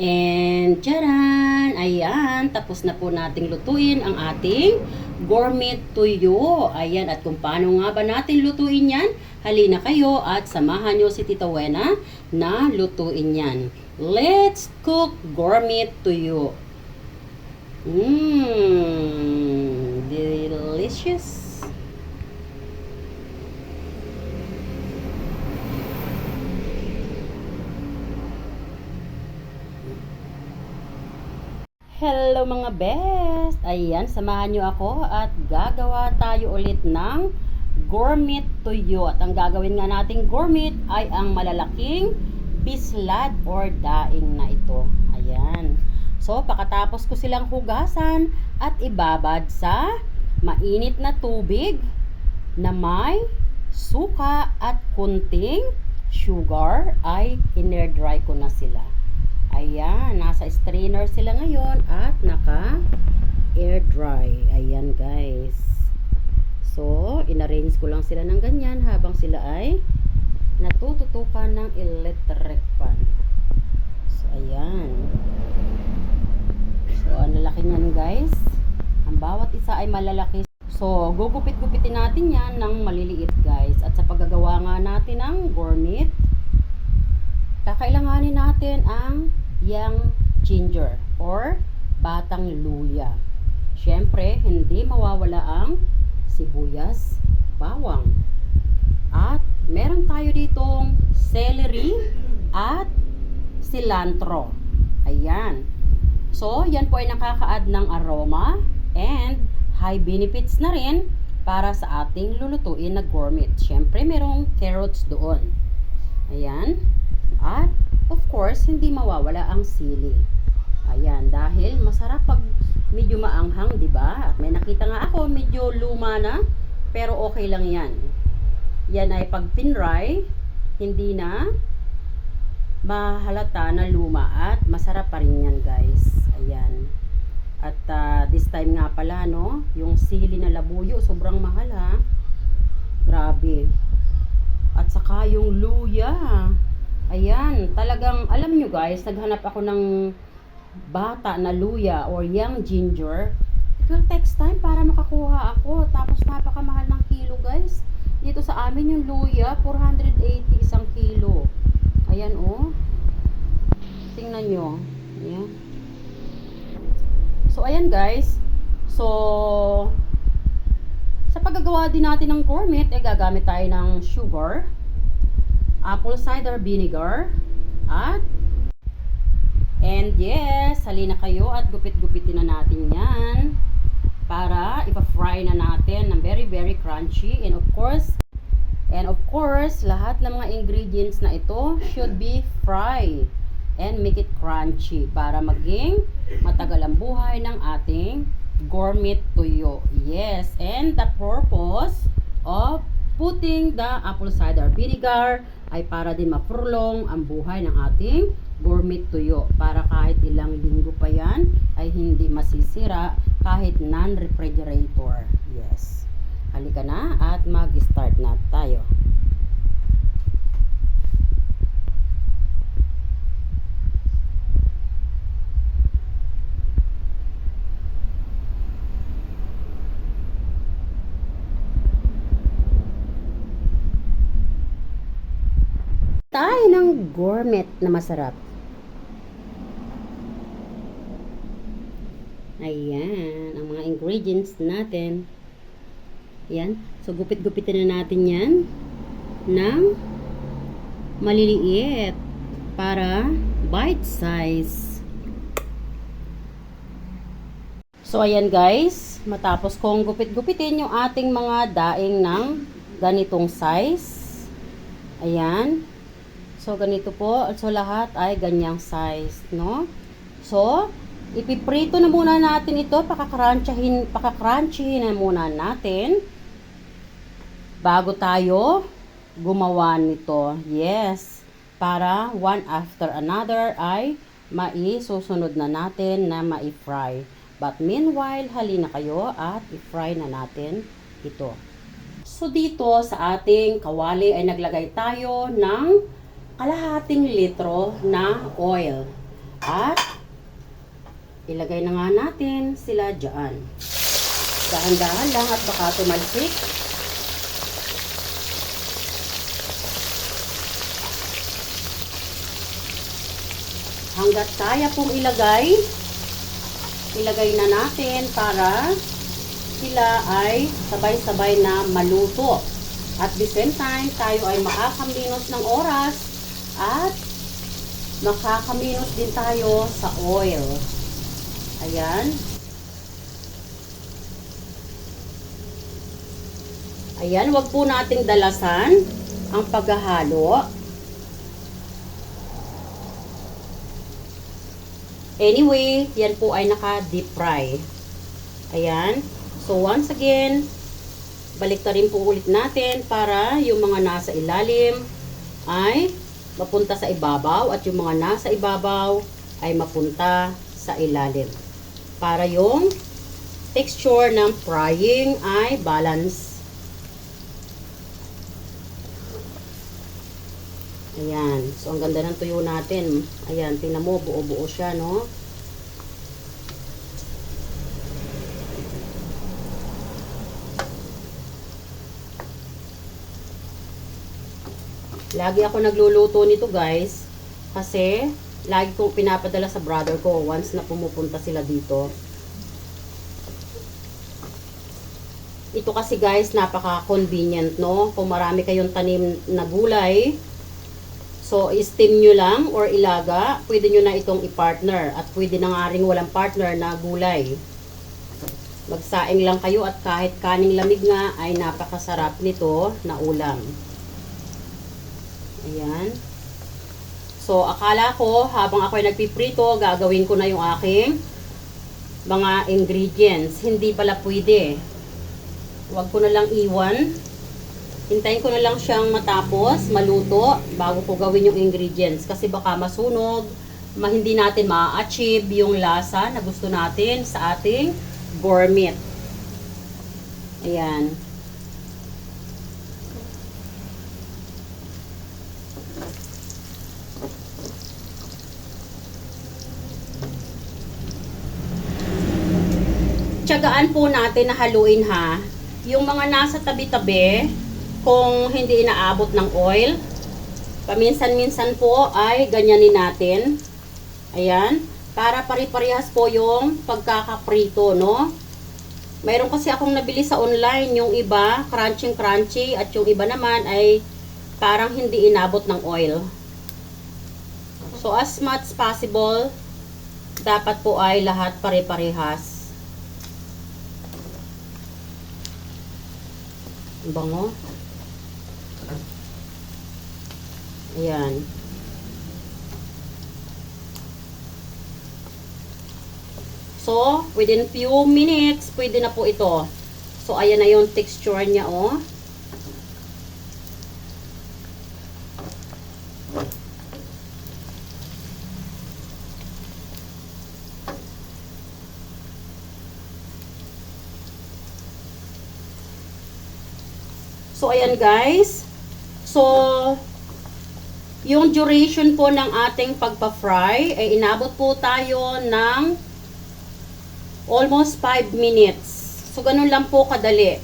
And tcharan! Ayan, tapos na po nating lutuin ang ating gourmet tuyo. Ayan, at kung paano nga ba natin lutuin yan, halina kayo at samahan nyo si Tita Wena na lutuin yan. Let's cook gourmet tuyo. Delicious! Hello mga best! Ayan, samahan nyo ako at gagawa tayo ulit ng gourmet tuyo. At ang gagawin nga nating gourmet ay ang malalaking bislad or daing na ito. Ayan. So, pakatapos ko silang hugasan at ibabad sa mainit na tubig na may suka at kunting sugar ay in-air dry ko na sila. Ayan, nasa strainer sila ngayon at naka air dry. Ayan guys. So, inarrange ko lang sila ng ganyan habang sila ay natututukan ng electric fan. So, ayan. So, ang lalaki niyan guys. Ang bawat isa ay malalaki. So, gugupit-gupitin natin yan ng maliliit guys. At sa paggagawa nga natin ng gourmet, kakailanganin natin ang young ginger or batang luya. Siyempre, hindi mawawala ang sibuyas, bawang. At meron tayo ditong celery at cilantro. Ayan. So, yan po ay nakaka-add ng aroma and high benefits na rin para sa ating lulutuin na gourmet. Siyempre, merong carrots doon. Ayan. At of course, hindi mawawala ang sili. Ayan, dahil masarap pag medyo maanghang, 'di ba? At may nakita nga ako, medyo luma na, pero okay lang 'yan. Yan ay pag tinry, hindi na mahalata na luma at masarap pa rin 'yan, guys. Ayan. At this time nga pala, no, yung sili na labuyo, sobrang mahal ha. Grabe. At saka yung luya. Ayan, talagang, alam nyo guys, naghanap ako ng bata na luya or young ginger. It will take time para makakuha ako. Tapos napakamahal ng kilo guys. Dito sa amin yung luya, 480 isang kilo. Ayan oh. Tingnan nyo. Ayan. So ayan guys. So, sa paggagawa din natin ng gourmet, gagamit tayo ng sugar, apple cider vinegar, and yes, halina kayo at gupit-gupitin na natin yan para ipa-fry na natin ng very very crunchy. And of course, lahat ng mga ingredients na ito should be fried and make it crunchy para maging matagal ang buhay ng ating gourmet tuyo. Yes, and the purpose of putting the apple cider vinegar ay para din mapurlong ang buhay ng ating gourmet tuyo. Para kahit ilang linggo pa yan ay hindi masisira kahit non-refrigerator. Yes. Halika na at mag-start na tayo. Tayo ng gourmet na masarap. Ayan, ang mga ingredients natin. Ayan, so gupit-gupitin na natin yan ng maliliit para bite size. So ayan guys, matapos kong gupit-gupitin yung ating mga daing ng ganitong size. Ayan. So, ganito po. So, lahat ay ganyang size, no? So, ipiprito na muna natin ito. Pakakrunchyhin na muna natin bago tayo gumawa nito. Yes. Para one after another ay maisusunod na natin na ma-fry. But meanwhile, halina kayo at i-fry na natin ito. So, dito sa ating kawali ay naglagay tayo ng kalahating litro na oil. At ilagay na nga natin sila dyan. Dahan-dahan lang at baka tumalsik. Hanggat kaya pong ilagay na natin para sila ay sabay-sabay na maluto. At the same time, tayo ay makakaminos ng oras at makakaminos din tayo sa oil. Ayan. Ayan, wag po nating dalasan ang paghahalo. Anyway, yan po ay naka-deep fry. Ayan. So, once again, balik na rin po ulit natin para yung mga nasa ilalim ay mapunta sa ibabaw at yung mga nasa ibabaw ay mapunta sa ilalim. Para yung texture ng frying ay balance. Ayan. So, ang ganda ng tuyo natin. Ayan, tingnan mo, buo-buo siya, no? Lagi ako nagluluto nito, guys. Kasi, lagi kong pinapadala sa brother ko once na pumupunta sila dito. Ito kasi, guys, napaka-convenient, no? Kung marami kayong tanim na gulay, so, steam nyo lang or ilaga, pwede nyo na itong i-partner. At pwede na nga rin walang partner na gulay. Magsaing lang kayo at kahit kaning lamig nga ay napakasarap nito na ulam. Ayan. So, akala ko habang ako ay nagpiprito, gagawin ko na yung aking mga ingredients. Hindi pala pwede. Huwag ko na lang iwan. Hintayin ko na lang siyang matapos, maluto, bago ko gawin yung ingredients. Kasi baka masunog, hindi natin ma-achieve yung lasa na gusto natin sa ating gourmet. Ayan. Tiyagaan po natin na haluin ha. Yung mga nasa tabi-tabi, kung hindi inaabot ng oil, paminsan-minsan po ay ganyanin natin. Ayan. Para pare-parehas po yung pagkakaprito, no? Mayroon kasi akong nabili sa online, yung iba, crunchy-crunchy, at yung iba naman ay parang hindi inabot ng oil. So, as much possible, dapat po ay lahat pare-parehas. Bango. Ayan. So, within few minutes, pwede na po ito. So, ayan na yung texture niya, oh. So, ayan guys. So, yung duration po ng ating pagpa-fry ay inabot po tayo ng almost 5 minutes. So, ganun lang po kadali.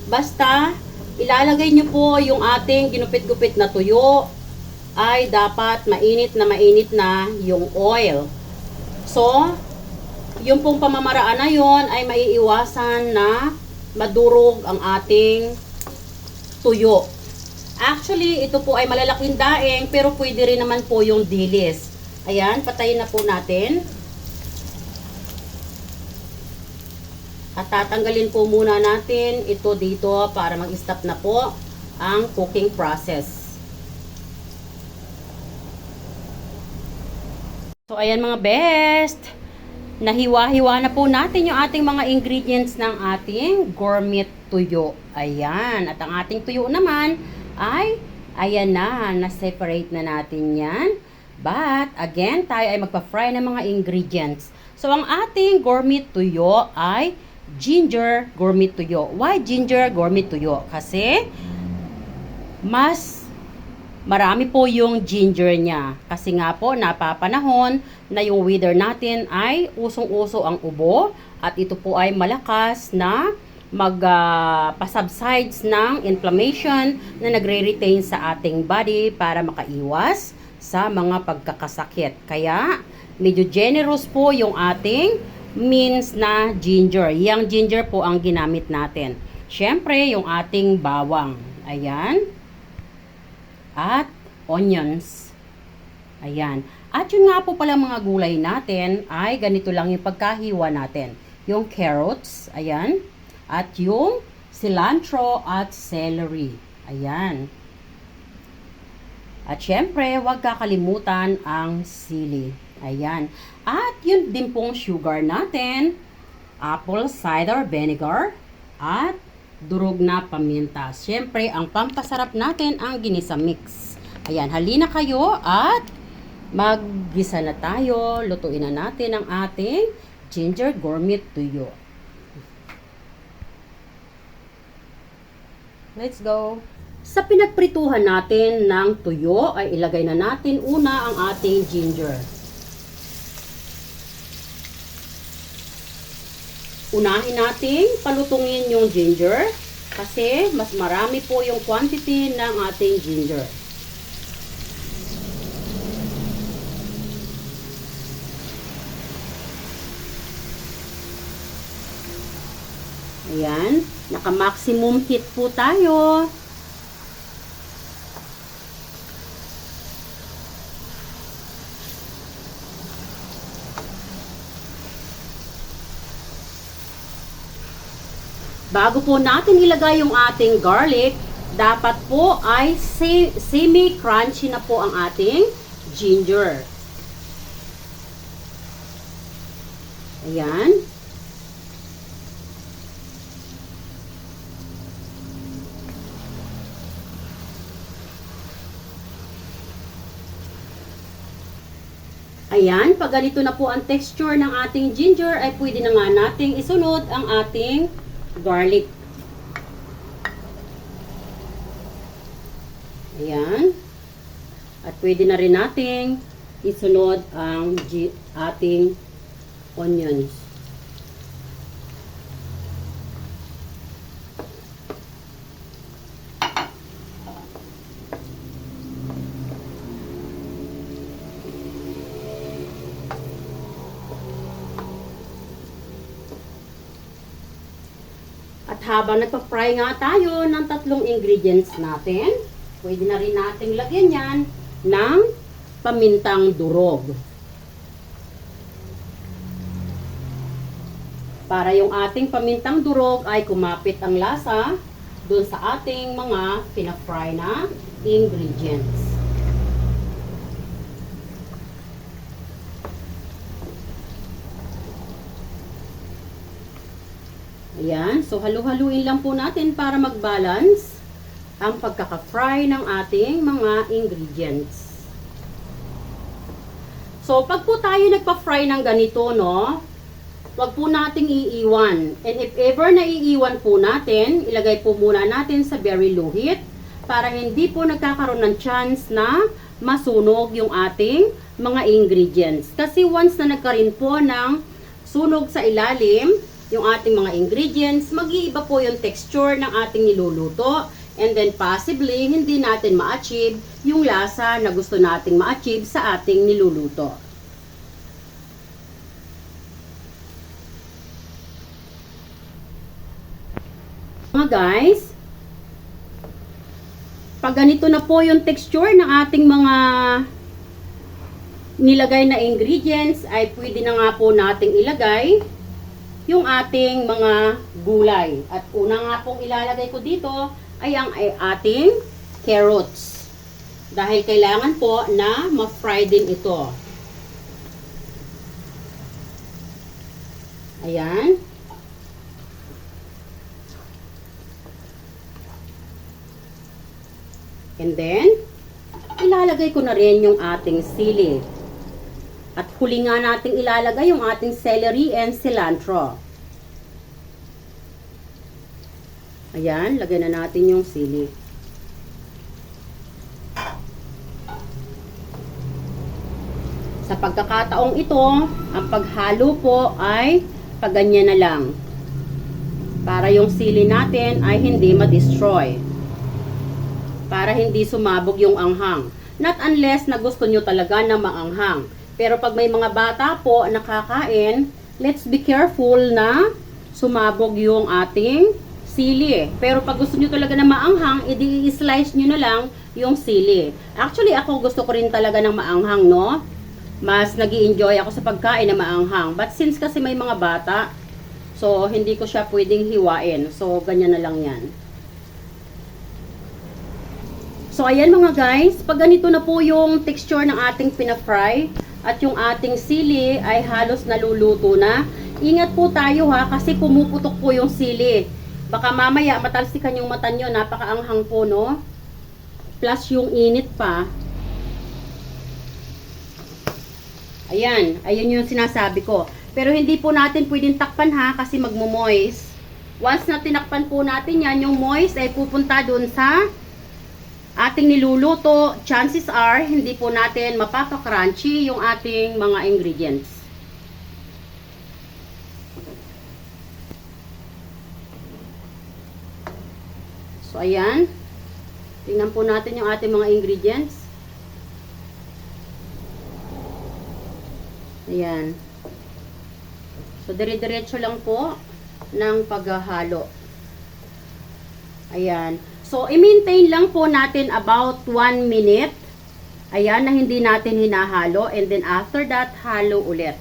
Basta, ilalagay nyo po yung ating ginupit-gupit na tuyo ay dapat mainit na yung oil. So, yung pong pamamaraan na yon ay maiiwasan na madurog ang ating tuyo. Actually, ito po ay malalaking daing, pero pwede rin naman po yung dilis. Ayan, patayin na po natin. At tatanggalin po muna natin ito dito para mag-stop na po ang cooking process. So, ayan mga best. Nahiwa-hiwa na po natin yung ating mga ingredients ng ating gourmet tuyo. Ayan. At ang ating tuyo naman ay, ayan na-separate na natin yan. But, again, tayo ay magpa-fry ng mga ingredients. So, ang ating gourmet tuyo ay ginger gourmet tuyo. Why ginger gourmet tuyo? Kasi, mas marami po yung ginger niya. Kasi nga po, napapanahon na yung weather natin ay usong-uso ang ubo at ito po ay malakas na pasubsides ng inflammation na nagre-retain sa ating body para makaiwas sa mga pagkakasakit. Kaya, medyo generous po yung ating means na ginger. Yang ginger po ang ginamit natin. Siyempre, yung ating bawang. Ayan. At onions. Ayan. At yun nga po pala mga gulay natin ay ganito lang yung pagkahiwa natin. Yung carrots, ayan. At yung cilantro at celery. Ayan. At syempre, huwag kakalimutan ang sili. Ayan. At yun din pong sugar natin, apple cider vinegar, at durog na paminta. Siyempre, ang pampasarap natin ang ginisa mix. Ayan, halina kayo at maggisa na tayo. Lutuin na natin ang ating ginger gourmet tuyo. Let's go! Sa pinagprituhan natin ng tuyo, ay ilagay na natin una ang ating ginger. Unahin natin palutungin yung ginger kasi mas marami po yung quantity ng ating ginger. Ayan, naka-maximum heat po tayo. Bago po natin ilagay yung ating garlic, dapat po ay semi-crunchy na po ang ating ginger. Ayan. Ayan, pag ganito na po ang texture ng ating ginger, ay pwede na nga nating isunod ang ating garlic. Ayan. At pwede na rin nating isunod ang ating onions. At habang nagpa-fry nga tayo ng tatlong ingredients natin, pwede na rin nating lagyan yan ng pamintang durog. Para yung ating pamintang durog ay kumapit ang lasa dun sa ating mga pina-fry na ingredients. Ayan, so halu-haluin lang po natin para mag-balance ang pagkaka-fry ng ating mga ingredients. So, pag po tayo nagpa-fry ng ganito, no, wag po nating iiwan. And if ever na iiwan po natin, ilagay po muna natin sa very low heat para hindi po nagkakaroon ng chance na masunog yung ating mga ingredients. Kasi once na nagkaroon po ng sunog sa ilalim, yung ating mga ingredients, mag-iiba po yung texture ng ating niluluto. And then possibly, hindi natin ma-achieve yung lasa na gusto nating ma-achieve sa ating niluluto. Mga guys, pag ganito na po yung texture ng ating mga nilagay na ingredients, ay pwede na nga po nating ilagay yung ating mga gulay. At una nga pong ilalagay ko dito ay ang ating carrots. Dahil kailangan po na ma-fry din ito. Ayan. And then, ilalagay ko na rin yung ating sili. At huli nga natin ilalagay yung ating celery and cilantro. Ayan, lagay na natin yung sili. Sa pagkakataong ito, ang paghalo po ay paganyan na lang. Para yung sili natin ay hindi ma-destroy. Para hindi sumabog yung anghang. Not unless na gusto nyo talaga na maanghang. Pero pag may mga bata po nakakain, let's be careful na sumabog yung ating sili. Pero pag gusto nyo talaga na maanghang, i-slice nyo na lang yung sili. Actually, ako gusto ko rin talaga ng maanghang, no? Mas nag-i-enjoy ako sa pagkain na maanghang. But since kasi may mga bata, so hindi ko siya pwedeng hiwain. So, ganyan na lang yan. So, ayan mga guys, pag ganito na po yung texture ng ating pina-fry at yung ating sili ay halos naluluto na, ingat po tayo ha, kasi pumuputok po yung sili. Baka mamaya matalsikan yung mata nyo, napakaanghang po, no? Plus yung init pa. Ayan, ayun yung sinasabi ko. Pero hindi po natin pwedeng takpan ha, kasi magmo-moist. Once na tinakpan po natin yan, yung moist ay pupunta dun sa ating niluluto. Chances are, hindi po natin mapapakrunchy yung ating mga ingredients. So, ayan. Tingnan po natin yung ating mga ingredients. Ayan. So, dire-diretso lang po ng paghahalo. Ayan. So, i-maintain lang po natin about 1 minute. Ayan, na hindi natin hinahalo. And then, after that, halo ulit.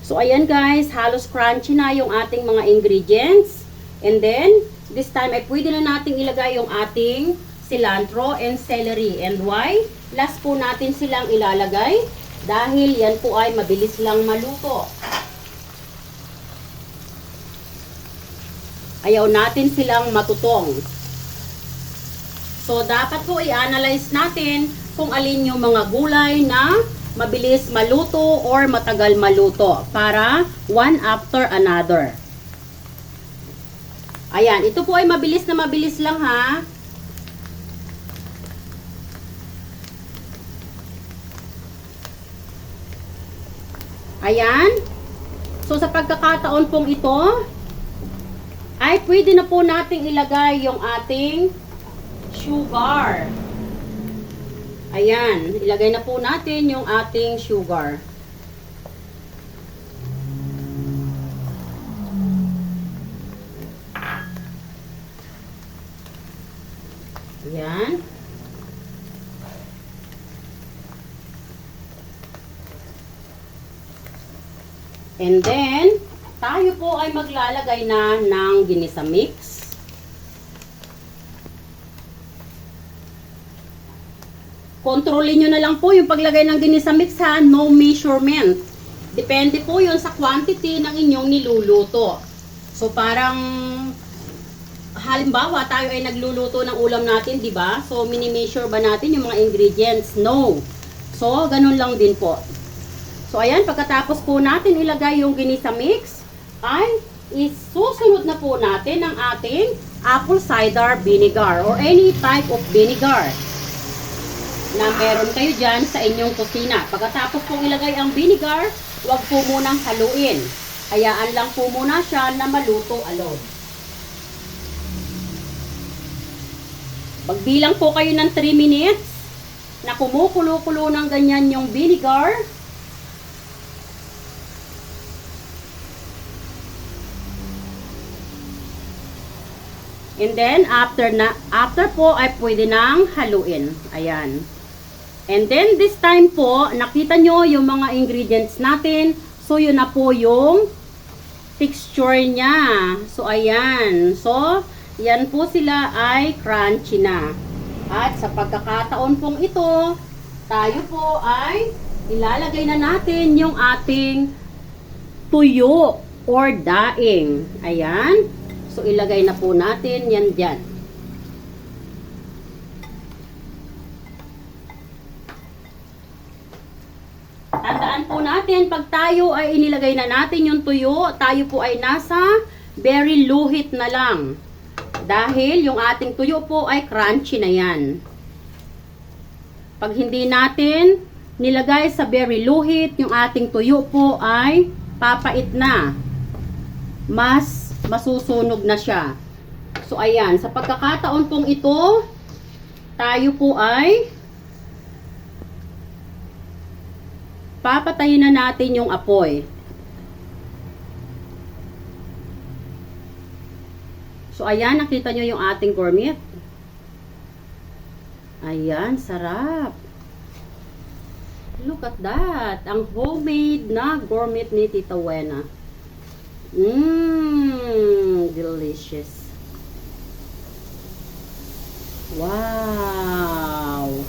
So, ayan guys, halos crunchy na yung ating mga ingredients. And then, this time ay pwede na nating ilagay yung ating cilantro and celery. And why? Last po natin silang ilalagay dahil yan po ay mabilis lang maluto. Ayaw natin silang matutong. So, dapat po i-analyze natin kung alin yung mga gulay na mabilis maluto or matagal maluto para one after another. Ayan, ito po ay mabilis na mabilis lang ha. Ayan. So, sa pagkakataon pong ito, ay pwede na po nating ilagay yung ating sugar. Ayan, ilagay na po natin yung ating sugar. Ayan. And then, tayo po ay maglalagay na ng ginisa mix. Kontrolin nyo na lang po yung paglagay ng ginisa mix ha, no measurement. Depende po yun sa quantity ng inyong niluluto. So parang, halimbawa tayo ay nagluluto ng ulam natin, di ba? So mini-measure ba natin yung mga ingredients? No. So ganun lang din po. So ayan, pagkatapos po natin ilagay yung ginisa mix, ay isusunod na po natin ang ating apple cider vinegar or any type of vinegar na meron kayo dyan sa inyong kusina. Pagkatapos pong ilagay ang vinegar, huwag po munang haluin. Hayaan lang po muna siya na maluto alone. Magbilang po kayo ng 3 minutes na kumukulo-kulo ng ganyan yung vinegar. And then, after po ay pwede nang haluin. Ayan. And then, this time po, nakita nyo yung mga ingredients natin. So, yun na po yung texture niya. So, ayan. So, yan po sila ay crunchy na. At sa pagkakataon pong ito, tayo po ay ilalagay na natin yung ating tuyo or daing. Ayan. So, ilagay na po natin yan dyan. Tandaan po natin, pag tayo ay inilagay na natin yung tuyo, tayo po ay nasa very luhit na lang. Dahil yung ating tuyo po ay crunchy na yan. Pag hindi natin nilagay sa very luhit, yung ating tuyo po ay papait na. Mas masusunog na siya. So, ayan. Sa pagkakataon pong ito, tayo po ay papatayin na natin yung apoy. So, ayan. Nakita nyo yung ating gourmet. Ayan. Sarap. Look at that. Ang homemade na gourmet ni Tita Wena. Delicious. Wow.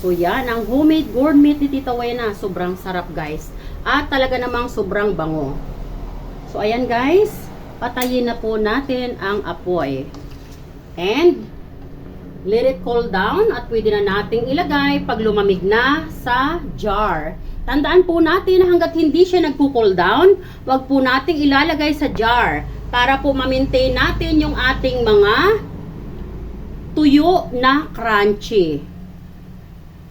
So yan, ang homemade gourmet ni Tita Wena. Sobrang sarap guys. At talaga namang sobrang bango. So ayan guys, patayin na po natin ang apoy. And let it cool down at pwede na nating ilagay pag lumamig na sa jar. Tandaan po natin na hanggat hindi siya nagpo-cool down, wag po nating ilalagay sa jar para po ma-maintain natin yung ating mga tuyo na crunchy.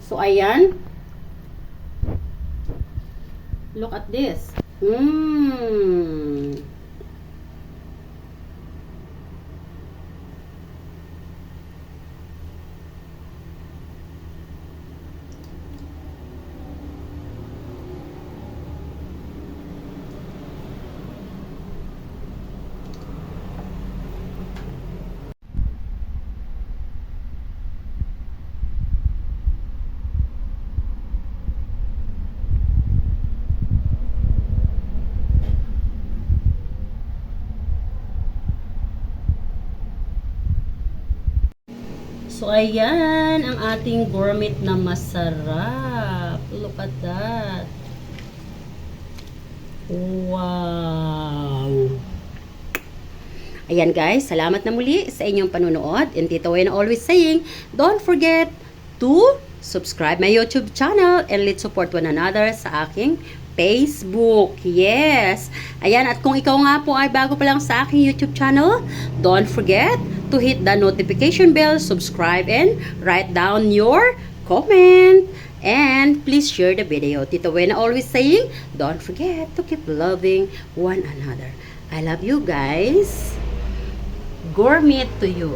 So ayan. Look at this. So, ayan ang ating gourmet na masarap. Look at that. Wow! Ayan guys, salamat na muli sa inyong panunood. And Tita Wena always saying, don't forget to subscribe my YouTube channel and let's support one another sa aking Facebook. Yes! Ayan, at kung ikaw nga po ay bago pa lang sa aking YouTube channel, don't forget to hit the notification bell, subscribe, and write down your comment. And please share the video. Tita Wena always saying, don't forget to keep loving one another. I love you guys. Gourmet to you.